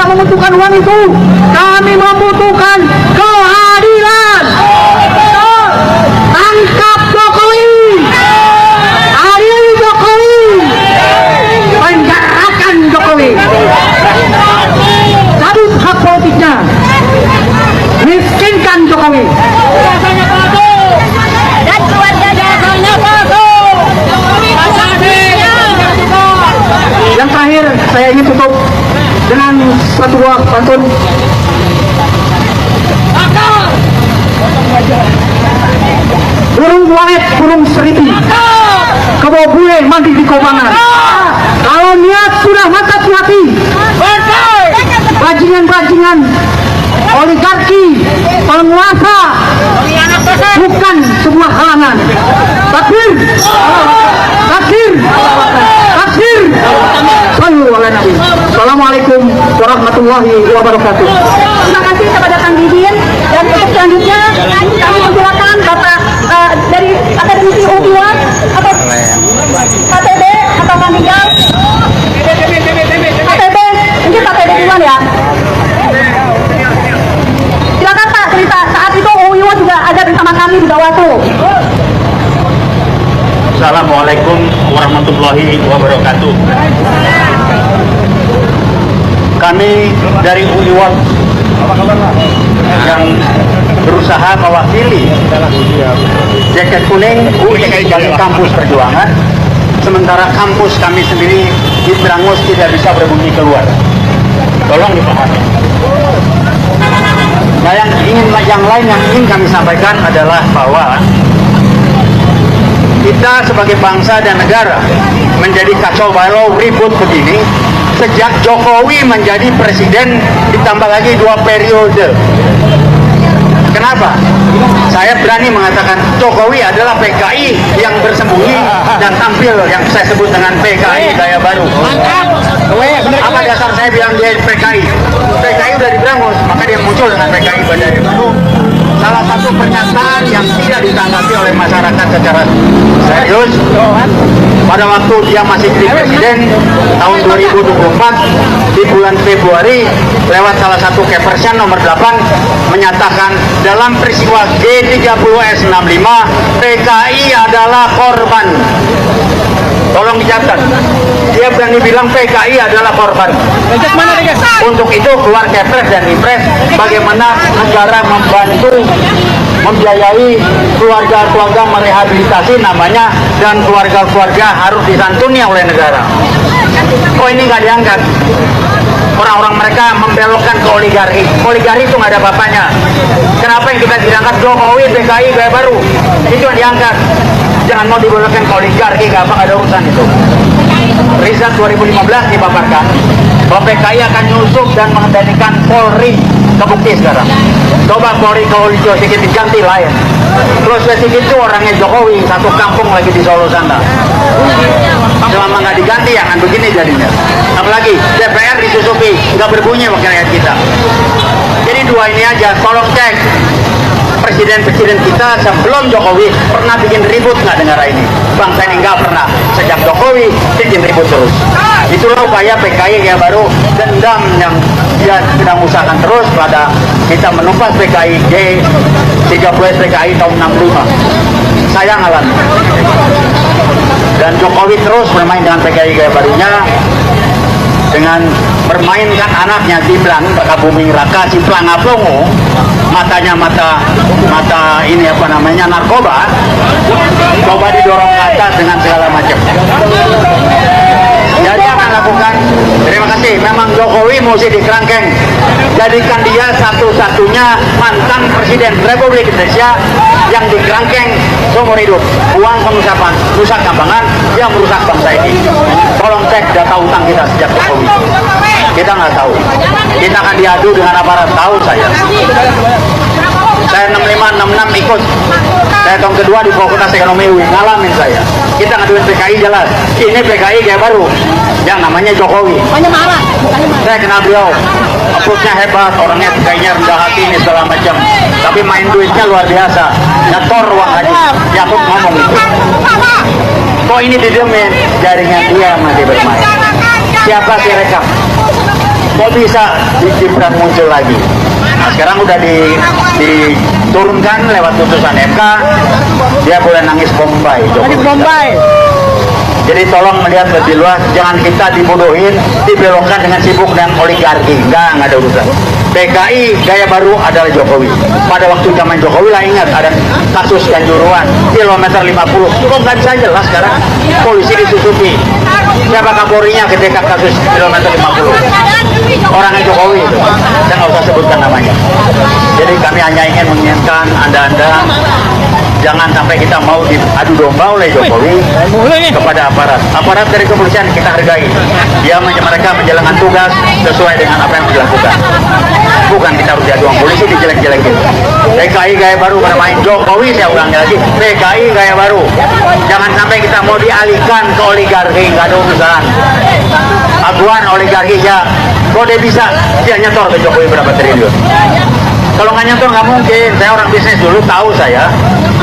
tidak membutuhkan uang itu. Kami membutuhkan keadilan. Tangkap Jokowi, adili Jokowi, penjarakan Jokowi, cabut hak politiknya, miskinkan Jokowi. Dan keluarga jasanya masuk. Yang terakhir saya ingin tutup dengan satu buah pantun. Burung walet, burung seriti, kebo bule mandi di kobangan. Kalau niat sudah mantap di hati, bajingan-bajingan oligarki penguasa bukan sebuah halangan. Takbir, takbir, takbir. Sallu ala Nabi. Assalamualaikum warahmatullahi wabarakatuh. Terima kasih kepada Kang Didin, dan untuk selanjutnya kami persilakan Bapak dari Akademisi U2 atau KTB atau Kang Tinggal. KTB, mungkin KTB duluan ya. Silakan Pak, cerita saat itu UIW juga ada bersama kami di Bawaslu. Assalamualaikum warahmatullahi wabarakatuh. Kami dari UIWAT yang berusaha mewakili jaket kuning dari kampus perjuangan, sementara kampus kami sendiri di Brangus tidak bisa berbunyi keluar. Tolong dipahami. Nah, yang lain yang ingin kami sampaikan adalah bahwa kita sebagai bangsa dan negara menjadi kacau balau ribut begini sejak Jokowi menjadi presiden, ditambah lagi 2 periode. Kenapa? Saya berani mengatakan Jokowi adalah PKI yang bersembunyi dan tampil yang saya sebut dengan PKI gaya baru. Apa dasar saya bilang dia PKI? PKI udah diberangus, maka dia muncul dengan PKI gaya baru. Salah satu pernyataan yang tidak ditanggapi oleh masyarakat secara serius pada waktu dia masih jadi presiden tahun 2024 di bulan Februari lewat salah satu Kepersian nomor 8 menyatakan dalam peristiwa G30S65 PKI adalah korban. Tolong dicatat, dia berani bilang PKI adalah korban. Untuk itu keluar Kepres dan Impres bagaimana negara membantu membiayai keluarga-keluarga merehabilitasi namanya, dan keluarga-keluarga harus disantuni oleh negara. Oh, ini nggak diangkat. Orang-orang mereka membelokkan ke oligarki. Oligarki itu nggak ada bapaknya. Kenapa yang kita diangkat Jokowi PKI gaya baru? Itu yang diangkat. Jangan mau dibelokkan ke oligarki, nggak ada urusan itu. Riset 2015 dipaparkan bahwa PKI akan nyusup dan mengendalikan Polri. Kebukti sekarang. Coba Polri kalau sedikit diganti lain. Terus sedikit itu orangnya Jokowi, satu kampung lagi di Solo sana. Selama nggak diganti ya kan begini jadinya. Apalagi DPR disusupi, nggak berbunyi wakil rakyat kita. Jadi dua ini aja, tolong cek. Presiden-presiden kita sebelum Jokowi pernah bikin ribut nggak dengar ini? Bangsa ini nggak pernah. Sejak Jokowi bikin ribut terus. Itulah upaya PKI yang baru, dendam yang dia sedang usahakan terus pada kita menumpas PKI G30 PKI tahun 65. Sayang alami. Dan Jokowi terus bermain dengan PKI gaya barunya dengan bermainkan anaknya Ciplang, Buming Raka, Ciplang Aplongo, matanya mata ini apa namanya narkoba, coba didorong ke atas dengan segala macam. Jadi akan lakukan. Terima kasih. Memang Jokowi mesti dikerangkeng. Jadikan dia satu-satunya mantan presiden Republik Indonesia yang dikerangkeng seumur hidup. Uang pengusapan, rusak kambangan, dia merusak bangsa ini. Tolong cek data utang kita sejak Jokowi. Kita nggak tahu. Kita akan diadu dengan aparat, tahu saya. Saya 65, 66 ikut. Saya tahun kedua di Fakultas Ekonomi UI, ngalamin saya. Kita ngaduin PKI jelas. Ini PKI gaya baru, yang namanya Jokowi. Saya kenal beliau, approach-nya hebat, orangnya PKI-nya rendah hati ini segala macam. Tapi main duitnya luar biasa. Nyetor uang haji. Yakub ngomong itu. Kok ini didemin? Jaringan dia masih bermain. Siapa sih rekam? kok bisa Gibran muncul lagi. Nah, sekarang udah diturunkan lewat putusan MK, dia boleh nangis Bombay. Jadi tolong melihat lebih luas, jangan kita dibodohin, dibelokkan dengan sibuk dan oligarki. Enggak ada urusan. PKI gaya baru adalah Jokowi. Pada waktu zaman Jokowi lah, ingat ada kasus Kanjuruhan kilometer 50. Kok nggak bisa jelas sekarang? Polisi ditutupi. Siapa Kapolrinya ketika kasus kilometer 50? Orangnya Jokowi itu. Saya nggak usah sebutkan namanya. Jadi kami hanya ingin mengingatkan Anda-Anda, jangan sampai kita mau diadu domba oleh Jokowi kepada aparat. Aparat dari kepolisian kita hargai. Mereka menjalankan tugas sesuai dengan apa yang dilakukan. Bukan kita harus diadu polisi dijelek-jelekin. PKI gaya baru bermain Jokowi, saya ulangi lagi. PKI gaya baru. Jangan sampai kita mau dialihkan ke oligarki, nggak ada urusan. Aguan oligarki ya, kok dia bisa dia nyetor ke Jokowi berapa triliun? Kalau nggak nyetor nggak mungkin. Saya orang bisnis dulu, tahu saya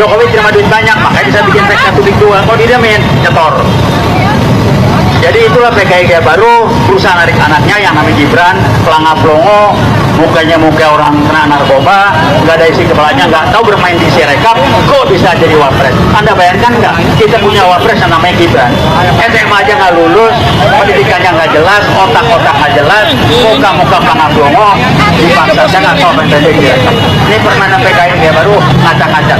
Jokowi terima duit banyak, makanya bisa bikin PK 2. Kalau didiamin nyetor. Jadi itulah PKI gaya baru, berusaha narik anaknya yang namanya Gibran, pelangap pelongo, mukanya muka orang kena narkoba, nggak ada isi kepalanya, nggak tahu bermain di Sirekap, kok bisa jadi wapres? Anda bayangkan nggak? Kita punya wapres yang namanya Gibran, SMA aja nggak lulus, pendidikannya nggak jelas, otak-otak nggak jelas, muka-muka pelangap pelongo, dipaksa. Saya nggak tahu apa yang terjadi di Sirekap. Ini permainan PKI gaya baru, ngacak-ngacak.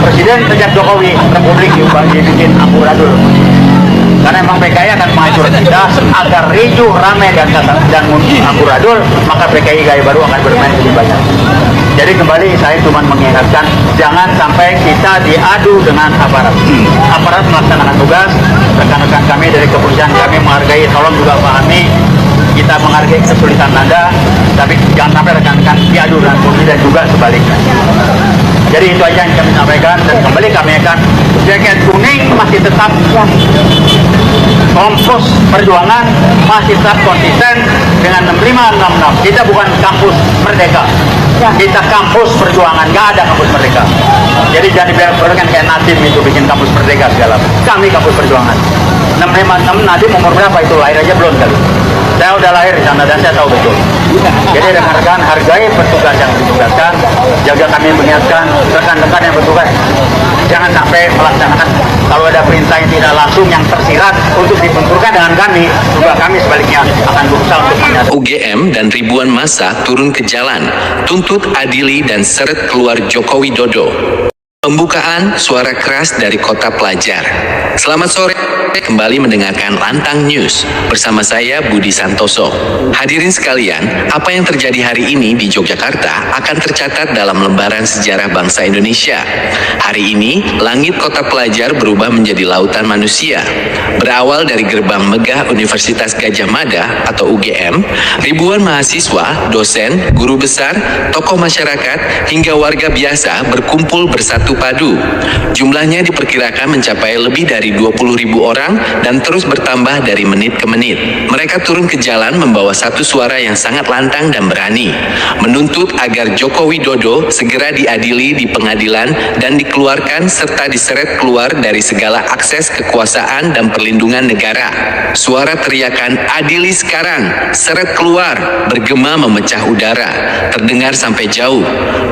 Presiden sejak Jokowi, Republik dibikin amburadul. Karena memang PKI akan mengatur kita agar ricuh, ramai dan amburadul, maka PKI gaya baru akan bermain lebih banyak. Jadi kembali saya cuma mengingatkan, jangan sampai kita diadu dengan aparat. Aparat melaksanakan tugas, rekan-rekan kami dari kepolisian kami menghargai, tolong juga pahami, kita menghargai kesulitan Anda, tapi jangan sampai rekan-rekan diadu dengan polisi dan juga sebaliknya. Jadi itu aja yang kami sampaikan, dan kembali kami akan jaket kuning masih tetap kompos perjuangan, masih tetap konsisten dengan 6566. Kita bukan kampus merdeka, kita kampus perjuangan, nggak ada kampus merdeka. Jadi jangan dibiarkan kayak Nadim itu bikin kampus merdeka segala. Kami kampus perjuangan. 656 Nadim umur berapa itu, lahir aja belum kali. Saya udah lahir di sana dan saya tahu betul. Jadi rekan-rekan hargai petugas yang ditugaskan, jaga kami mengingatkan rekan-rekan yang bertugas jangan sampai melaksanakan kalau ada perintah yang tidak langsung yang tersirat untuk dibenturkan dengan kami, juga kami sebaliknya akan berusaha untuk menyatu. UGM dan ribuan massa turun ke jalan, tuntut adili dan seret keluar Joko Widodo. Pembukaan suara keras dari kota pelajar. Selamat sore, kembali mendengarkan Lantang News bersama saya Budi Santoso. Hadirin sekalian, apa yang terjadi hari ini di Yogyakarta akan tercatat dalam lembaran sejarah bangsa Indonesia. Hari ini, langit kota pelajar berubah menjadi lautan manusia. Berawal dari gerbang megah Universitas Gadjah Mada atau UGM, ribuan mahasiswa, dosen, guru besar, tokoh masyarakat, hingga warga biasa berkumpul bersatu padu. Jumlahnya diperkirakan mencapai lebih dari 20.000 orang dan terus bertambah dari menit ke menit. Mereka turun ke jalan membawa satu suara yang sangat lantang dan berani, menuntut agar Joko Widodo segera diadili di pengadilan dan dikeluarkan serta diseret keluar dari segala akses kekuasaan dan perlindungan negara. Suara teriakan "adili sekarang, seret keluar" bergema memecah udara, terdengar sampai jauh.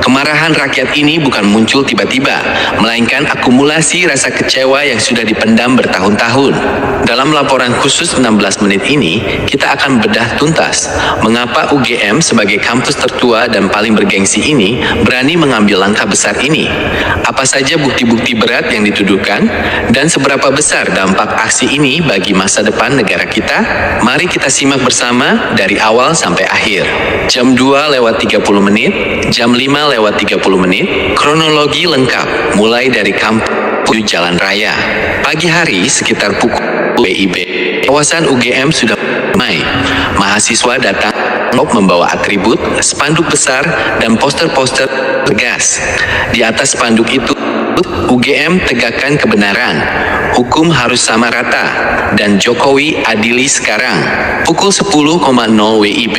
Kemarahan rakyat ini bukan muncul tiba-tiba, melainkan akumulasi rasa kecewa yang sudah dipendam bertahun-tahun. Dalam laporan khusus 16 menit ini, kita akan bedah tuntas mengapa UGM sebagai kampus tertua dan paling bergengsi ini berani mengambil langkah besar ini. Apa saja bukti-bukti berat yang dituduhkan dan seberapa besar dampak aksi ini bagi masa depan negara kita? Mari kita simak bersama dari awal sampai akhir. Jam 2:30 menit, jam 5:30 menit, kronologi lengkap mulai dari kampus Jalan Raya. Pagi hari sekitar pukul WIB, kawasan UGM sudah ramai. Mahasiswa datang membawa atribut, spanduk besar, dan poster-poster tegas. Di atas spanduk itu, UGM tegakkan kebenaran, hukum harus sama rata, dan Jokowi adili sekarang. Pukul 10.00 WIB,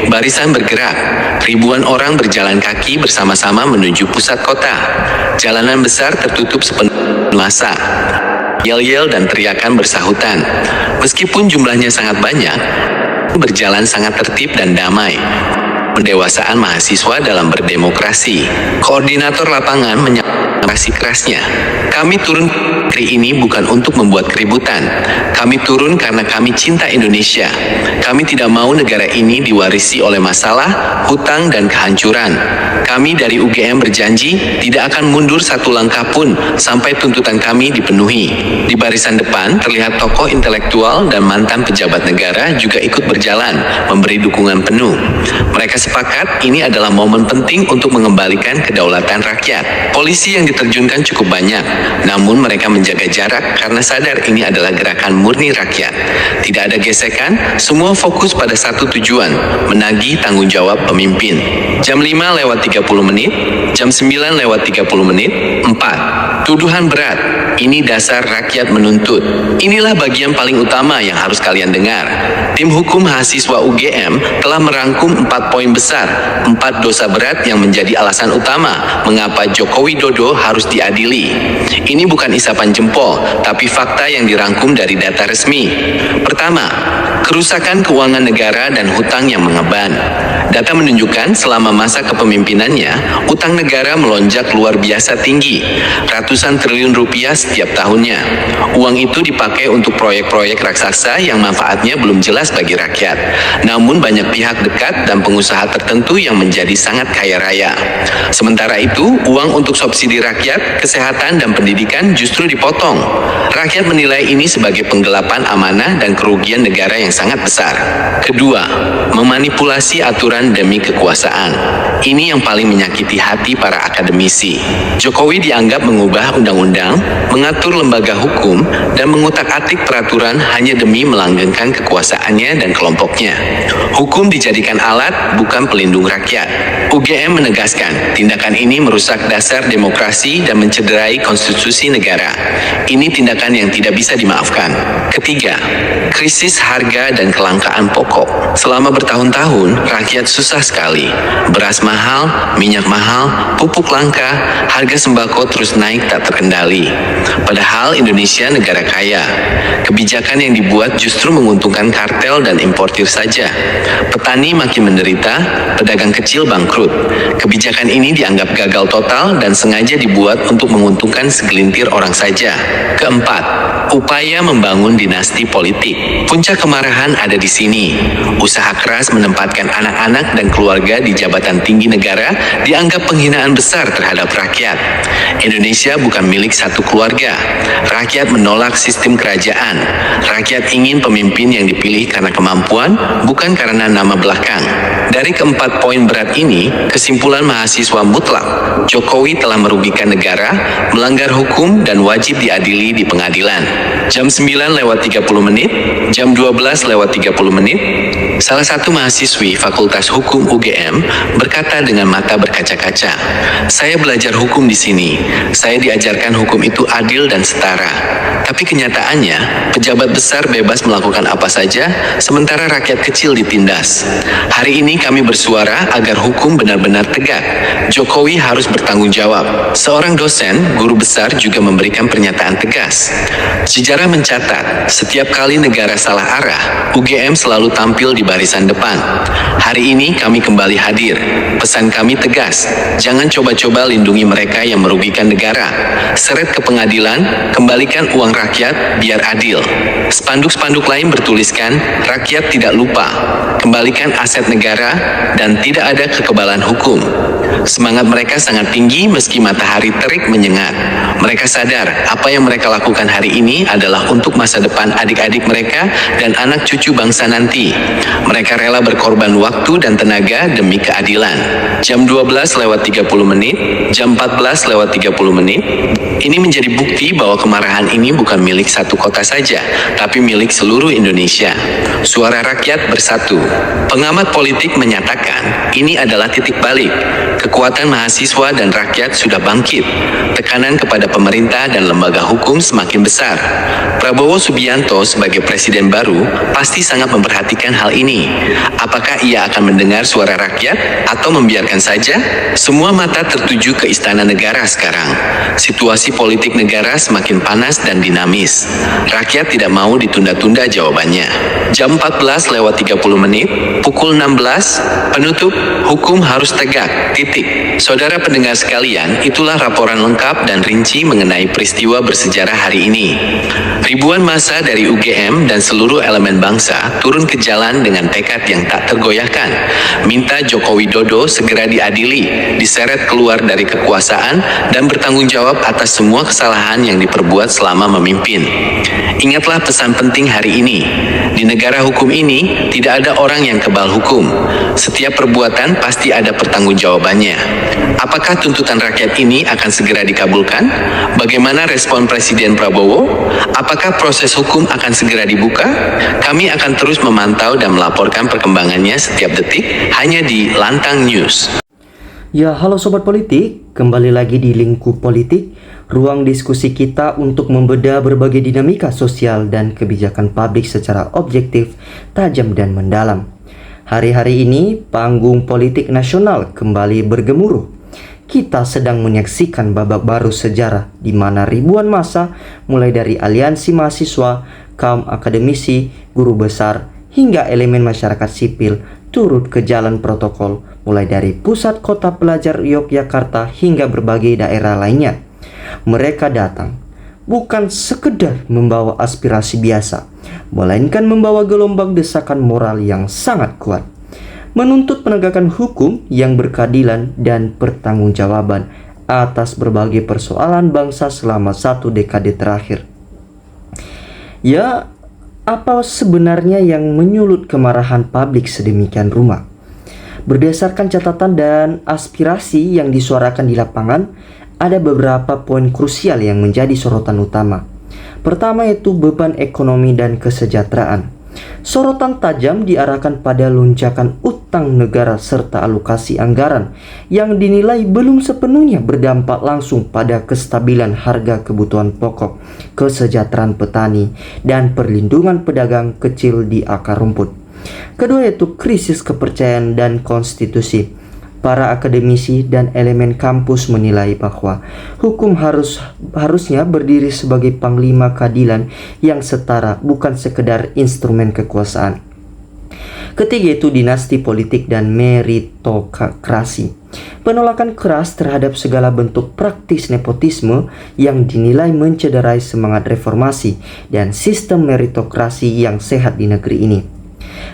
barisan bergerak. Ribuan orang berjalan kaki bersama-sama menuju pusat kota. Jalanan besar tertutup sepenuhnya massa. Yel-yel dan teriakan bersahutan. Meskipun jumlahnya sangat banyak, berjalan sangat tertib dan damai. Pendewasaan mahasiswa dalam berdemokrasi. Koordinator lapangan menyampaikan kerasnya. Kami turun hari ini bukan untuk membuat keributan. Kami turun karena kami cinta Indonesia. Kami tidak mau negara ini diwarisi oleh masalah, hutang, dan kehancuran. Kami dari UGM berjanji tidak akan mundur satu langkah pun sampai tuntutan kami dipenuhi. Di barisan depan terlihat tokoh intelektual dan mantan pejabat negara juga ikut berjalan, memberi dukungan penuh. Mereka sepakat ini adalah momen penting untuk mengembalikan kedaulatan rakyat. Polisi yang diterjunkan cukup banyak, namun mereka menjaga jarak karena sadar ini adalah gerakan murni rakyat. Tidak ada gesekan, semua fokus pada satu tujuan, menagih tanggung jawab pemimpin. Jam 5:30 menit, jam 9:30 menit, 4. Tuduhan berat, ini dasar rakyat menuntut. Inilah bagian paling utama yang harus kalian dengar. Tim hukum mahasiswa UGM telah merangkum 4 poin besar, 4 dosa berat yang menjadi alasan utama mengapa Joko Widodo harus diadili. Ini bukan isapan jempol, tapi fakta yang dirangkum dari data resmi. Pertama, kerusakan keuangan negara dan hutang yang mengeban. Data menunjukkan selama masa kepemimpinannya, utang negara melonjak luar biasa tinggi, ratusan triliun rupiah setiap tahunnya. Uang itu dipakai untuk proyek-proyek raksasa yang manfaatnya belum jelas bagi rakyat. Namun banyak pihak dekat dan pengusaha tertentu yang menjadi sangat kaya raya. Sementara itu, uang untuk subsidi rakyat, kesehatan, dan pendidikan justru dipotong. Rakyat menilai ini sebagai penggelapan amanah dan kerugian negara yang sangat besar. Kedua, memanipulasi aturan demi kekuasaan. Ini yang paling menyakiti hati para akademisi. Jokowi dianggap mengubah undang-undang, mengatur lembaga hukum, dan mengutak-atik peraturan hanya demi melanggengkan kekuasaannya dan kelompoknya. Hukum dijadikan alat, bukan pelindung rakyat. UGM menegaskan, tindakan ini merusak dasar demokrasi dan mencederai konstitusi negara. Ini tindakan yang tidak bisa dimaafkan. Ketiga, krisis harga dan kelangkaan pokok. Selama bertahun-tahun, rakyat susah sekali. Beras mahal, minyak mahal, pupuk langka, harga sembako terus naik tak terkendali. Padahal Indonesia negara kaya. Kebijakan yang dibuat justru menguntungkan kartel dan importir saja. Petani makin menderita, pedagang kecil bangkrut. Kebijakan ini dianggap gagal total dan sengaja dibuat untuk menguntungkan segelintir orang saja. Keempat, upaya membangun dinasti politik. Puncak kemarahan ada di sini. Usaha keras menempatkan anak-anak dan keluarga di jabatan tinggi negara dianggap penghinaan besar terhadap rakyat. Indonesia bukan milik satu keluarga. Rakyat menolak sistem kerajaan. Rakyat ingin pemimpin yang dipilih karena kemampuan, bukan karena nama belakang. Dari keempat poin berat ini, kesimpulan mahasiswa mutlak, Jokowi telah merugikan negara, melanggar hukum, dan wajib diadili di pengadilan. Jam 9:30 menit, jam 12:30 menit, salah satu mahasiswi Fakultas Hukum UGM berkata dengan mata berkaca-kaca, "Saya belajar hukum di sini. Saya diajarkan hukum itu adil dan setara. Tapi kenyataannya, pejabat besar bebas melakukan apa saja, sementara rakyat kecil ditindas. Hari ini kami bersuara agar hukum benar-benar tegak. Jokowi harus bertanggung jawab." Seorang dosen, guru besar juga memberikan pernyataan tegas. Sejarah mencatat, setiap kali negara salah arah, UGM selalu tampil di barisan depan. Hari ini kami kembali hadir. Pesan kami tegas, jangan coba-coba lindungi mereka yang merugikan negara. Seret ke pengadilan, kembalikan uang rakyat biar adil. Spanduk-spanduk lain bertuliskan, rakyat tidak lupa, kembalikan aset negara, dan tidak ada kekebalan hukum. Semangat mereka sangat tinggi meski matahari terik menyengat. Mereka sadar apa yang mereka lakukan hari ini adalah untuk masa depan adik-adik mereka dan anak cucu bangsa nanti. Mereka rela berkorban waktu dan tenaga demi keadilan. Jam 12:30 menit, jam 14:30 menit, ini menjadi bukti bahwa kemarahan ini bukan milik satu kota saja, tapi milik seluruh Indonesia. Suara rakyat bersatu. Pengamat politik menyatakan, ini adalah titik balik. Kekuatan mahasiswa dan rakyat sudah bangkit. Tekanan kepada pemerintah dan lembaga hukum semakin besar. Prabowo Subianto sebagai presiden baru pasti sangat memperhatikan hal ini. Apakah ia akan mendengar suara rakyat atau membiarkan saja? Semua mata tertuju ke istana negara sekarang. Situasi politik negara semakin panas dan dinamik. dinamis. Rakyat tidak mau ditunda-tunda jawabannya. Jam 14:30 pukul 16, penutup, hukum harus tegak, titik. Saudara pendengar sekalian, itulah laporan lengkap dan rinci mengenai peristiwa bersejarah hari ini. Ribuan massa dari UGM dan seluruh elemen bangsa turun ke jalan dengan tekad yang tak tergoyahkan. Minta Joko Widodo segera diadili, diseret keluar dari kekuasaan, dan bertanggung jawab atas semua kesalahan yang diperbuat selama memimpin. Ingatlah pesan penting hari ini. Di negara hukum ini, tidak ada orang yang kebal hukum. Setiap perbuatan pasti ada pertanggungjawabannya. Apakah tuntutan rakyat ini akan segera dikabulkan? Bagaimana respon Presiden Prabowo? Apakah proses hukum akan segera dibuka? Kami akan terus memantau dan melaporkan perkembangannya setiap detik hanya di Lantang News. Ya, halo Sobat Politik, kembali lagi di Lingkup Politik, ruang diskusi kita untuk membedah berbagai dinamika sosial dan kebijakan publik secara objektif, tajam dan mendalam. Hari-hari ini, panggung politik nasional kembali bergemuruh. Kita sedang menyaksikan babak baru sejarah di mana ribuan massa, mulai dari aliansi mahasiswa, kaum akademisi, guru besar, hingga elemen masyarakat sipil, turut ke jalan protokol, mulai dari pusat kota pelajar Yogyakarta hingga berbagai daerah lainnya. Mereka datang bukan sekedar membawa aspirasi biasa, melainkan membawa gelombang desakan moral yang sangat kuat, menuntut penegakan hukum yang berkeadilan dan pertanggungjawaban atas berbagai persoalan bangsa selama 1 dekade terakhir. Ya, apa sebenarnya yang menyulut kemarahan publik sedemikian rupa? Berdasarkan catatan dan aspirasi yang disuarakan di lapangan, ada beberapa poin krusial yang menjadi sorotan utama. Pertama yaitu beban ekonomi dan kesejahteraan. Sorotan tajam diarahkan pada lonjakan utang negara serta alokasi anggaran yang dinilai belum sepenuhnya berdampak langsung pada kestabilan harga kebutuhan pokok, kesejahteraan petani, dan perlindungan pedagang kecil di akar rumput. Kedua yaitu krisis kepercayaan dan konstitusi. Para akademisi dan elemen kampus menilai bahwa hukum harusnya berdiri sebagai panglima keadilan yang setara, bukan sekedar instrumen kekuasaan. Ketiga itu dinasti politik dan meritokrasi. Penolakan keras terhadap segala bentuk praktis nepotisme yang dinilai mencederai semangat reformasi dan sistem meritokrasi yang sehat di negeri ini.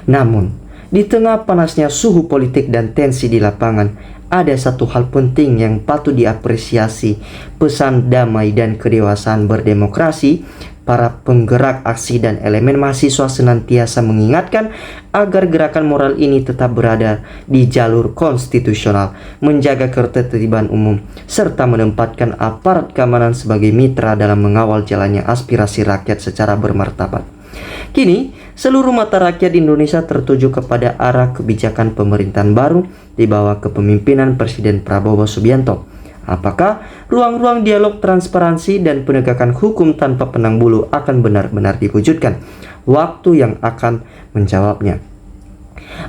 Namun, di tengah panasnya suhu politik dan tensi di lapangan, ada satu hal penting yang patut diapresiasi: pesan damai dan kedewasaan berdemokrasi. Para penggerak aksi dan elemen mahasiswa senantiasa mengingatkan agar gerakan moral ini tetap berada di jalur konstitusional, menjaga ketertiban umum, serta menempatkan aparat keamanan sebagai mitra dalam mengawal jalannya aspirasi rakyat secara bermartabat. Kini, seluruh mata rakyat Indonesia tertuju kepada arah kebijakan pemerintahan baru di bawah kepemimpinan Presiden Prabowo Subianto. Apakah ruang-ruang dialog transparansi dan penegakan hukum tanpa pandang bulu akan benar-benar diwujudkan? Waktu yang akan menjawabnya.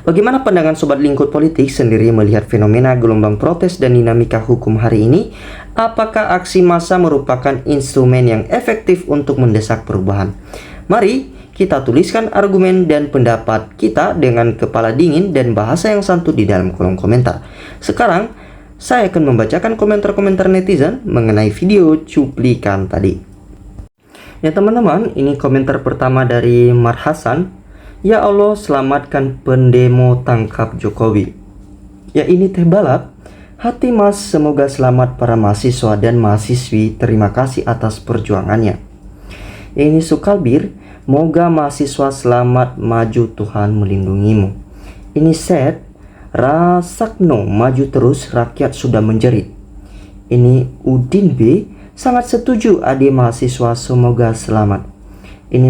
Bagaimana pandangan Sobat Lingkup Politik sendiri melihat fenomena gelombang protes dan dinamika hukum hari ini? Apakah aksi massa merupakan instrumen yang efektif untuk mendesak perubahan? Mari kita tuliskan argumen dan pendapat kita dengan kepala dingin dan bahasa yang santun di dalam kolom komentar. Sekarang, saya akan membacakan komentar-komentar netizen mengenai video cuplikan tadi. Ya teman-teman, ini komentar pertama dari Mar Hasan. Ya Allah, selamatkan pendemo tangkap Jokowi. Ya ini teh balap. Hati mas, semoga selamat para mahasiswa dan mahasiswi. Terima kasih atas perjuangannya. Ya ini Sukalbir. Moga mahasiswa selamat, maju, Tuhan melindungimu. Ini Set Rasakno, maju terus, rakyat sudah menjerit. Ini Udin B, sangat setuju adik mahasiswa, semoga selamat. Ini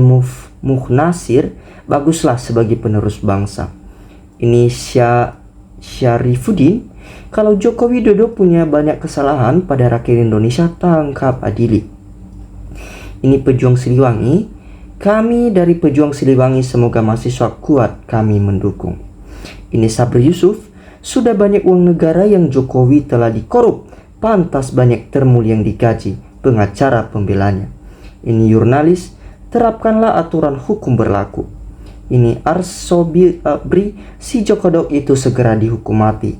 Muhnasir, baguslah sebagai penerus bangsa. Ini Syarifuddin, kalau Joko Widodo punya banyak kesalahan pada rakyat Indonesia, tangkap adili. Ini Pejuang Siliwangi, kami dari Pejuang Siliwangi semoga mahasiswa kuat, kami mendukung. Ini Sabri Yusuf, sudah banyak uang negara yang Jokowi telah dikorup, pantas banyak termul yang digaji, pengacara pembelanya. Ini jurnalis, terapkanlah aturan hukum berlaku. Ini Arsobri, si Jokodok itu segera dihukum mati.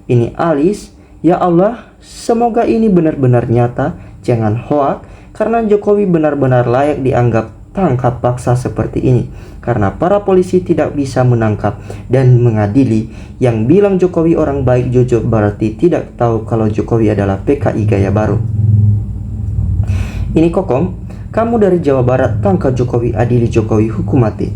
Ini Alis, ya Allah, semoga ini benar-benar nyata, jangan hoak, karena Jokowi benar-benar layak dianggap tangkap paksa seperti ini. Karena para polisi tidak bisa menangkap dan mengadili. Yang bilang Jokowi orang baik jujur berarti tidak tahu kalau Jokowi adalah PKI gaya baru. Ini Kokom, kamu dari Jawa Barat, tangkap Jokowi, adili Jokowi, hukum mati.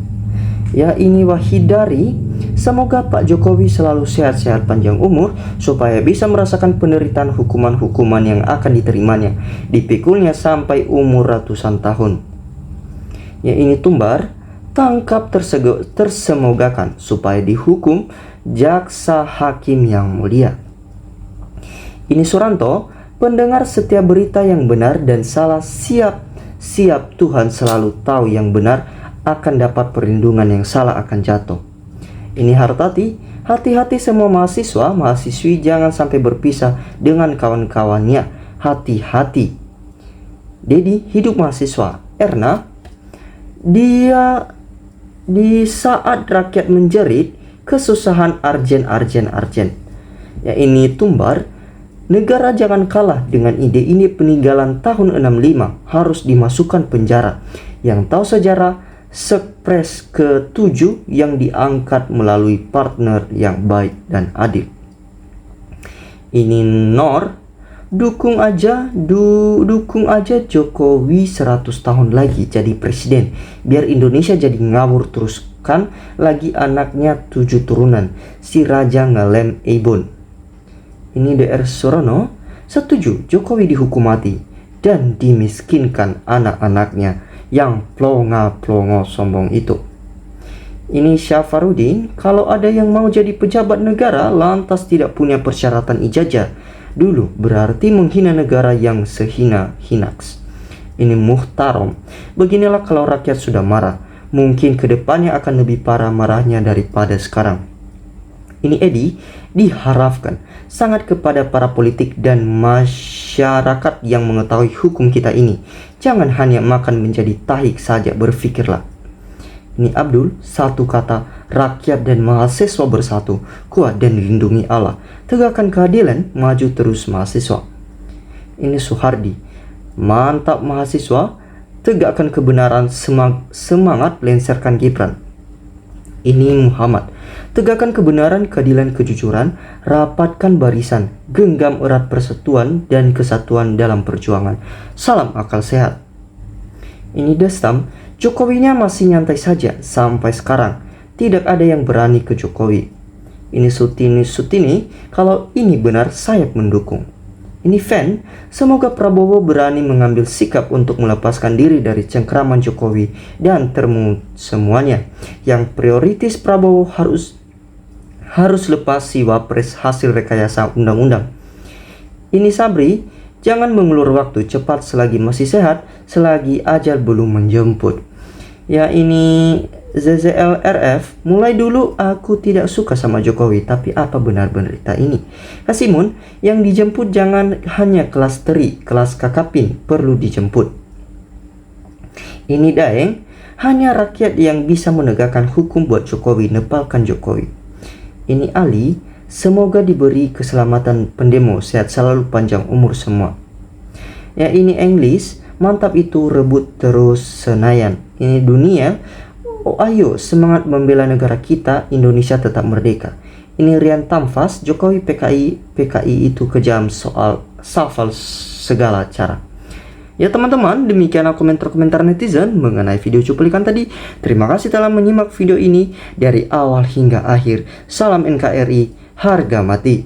Ya ini Wahidari, semoga Pak Jokowi selalu sehat-sehat panjang umur supaya bisa merasakan penderitaan hukuman-hukuman yang akan diterimanya, dipikulnya sampai umur ratusan tahun. Ya ini Tumbar, tangkap tersemogakan supaya dihukum jaksa hakim yang mulia. Ini Suranto, pendengar setiap berita yang benar dan salah, siap Tuhan selalu tahu yang benar akan dapat perlindungan, yang salah akan jatuh. Ini Hartati, hati-hati semua mahasiswa, mahasiswi jangan sampai berpisah dengan kawan-kawannya, hati-hati. Dedi, hidup mahasiswa. Erna, dia di saat rakyat menjerit, kesusahan arjen. Ya ini Tumbar, negara jangan kalah dengan ide-ide peninggalan tahun 65, harus dimasukkan penjara. Yang tahu sejarah, Sekpres ke-7 yang diangkat melalui partner yang baik dan adil. Ini Nor, dukung aja Jokowi 100 tahun lagi jadi presiden, biar Indonesia jadi ngawur terus, kan lagi anaknya 7 turunan, si Raja ngelem Ebon. Ini DR Surono, setuju Jokowi dihukum mati dan dimiskinkan anak-anaknya yang plonga-plongo sombong itu. Ini Syafarudin, kalau ada yang mau jadi pejabat negara lantas tidak punya persyaratan ijazah dulu, berarti menghina negara yang sehina-hinaks. Ini Muhtarom, beginilah kalau rakyat sudah marah, mungkin kedepannya akan lebih parah marahnya daripada sekarang. Ini Edi, diharapkan sangat kepada para politik dan masyarakat yang mengetahui hukum kita ini. Jangan hanya makan menjadi tahik saja, berpikirlah. Ini Abdul, satu kata, rakyat dan mahasiswa bersatu, kuat dan dilindungi Allah. Tegakkan keadilan, maju terus mahasiswa. Ini Suhardi, mantap mahasiswa, tegakkan kebenaran, semangat lenserkan Gibran. Ini Muhammad, tegakkan kebenaran, keadilan, kejujuran, rapatkan barisan, genggam erat persatuan dan kesatuan dalam perjuangan. Salam akal sehat. Ini Destam, Jokowinya masih nyantai saja sampai sekarang. Tidak ada yang berani ke Jokowi. Ini Sutini, kalau ini benar saya mendukung. Ini Fen, semoga Prabowo berani mengambil sikap untuk melepaskan diri dari cengkraman Jokowi dan semuanya. Yang prioritas Prabowo harus lepas si Wapres hasil rekayasa undang-undang. Ini Sabri, jangan mengulur waktu, cepat selagi masih sehat, selagi ajal belum menjemput. Ya ini ZZLRF, mulai dulu aku tidak suka sama Jokowi, tapi apa benar berita ini? Kasimun, yang dijemput jangan hanya kelas teri, kelas kakapin perlu dijemput. Ini Daeng, hanya rakyat yang bisa menegakkan hukum buat Jokowi, nepalkan Jokowi. Ini Ali, semoga diberi keselamatan pendemo, sehat selalu, panjang umur semua. Ya ini English, mantap itu, rebut terus Senayan. Ini Dunia, oh ayo semangat membela negara kita, Indonesia tetap merdeka. Ini Rian Tamfas, Jokowi PKI itu kejam soal safal segala cara. Ya teman-teman, demikianlah komentar-komentar netizen mengenai video cuplikan tadi. Terima kasih telah menyimak video ini dari awal hingga akhir. Salam NKRI, harga mati.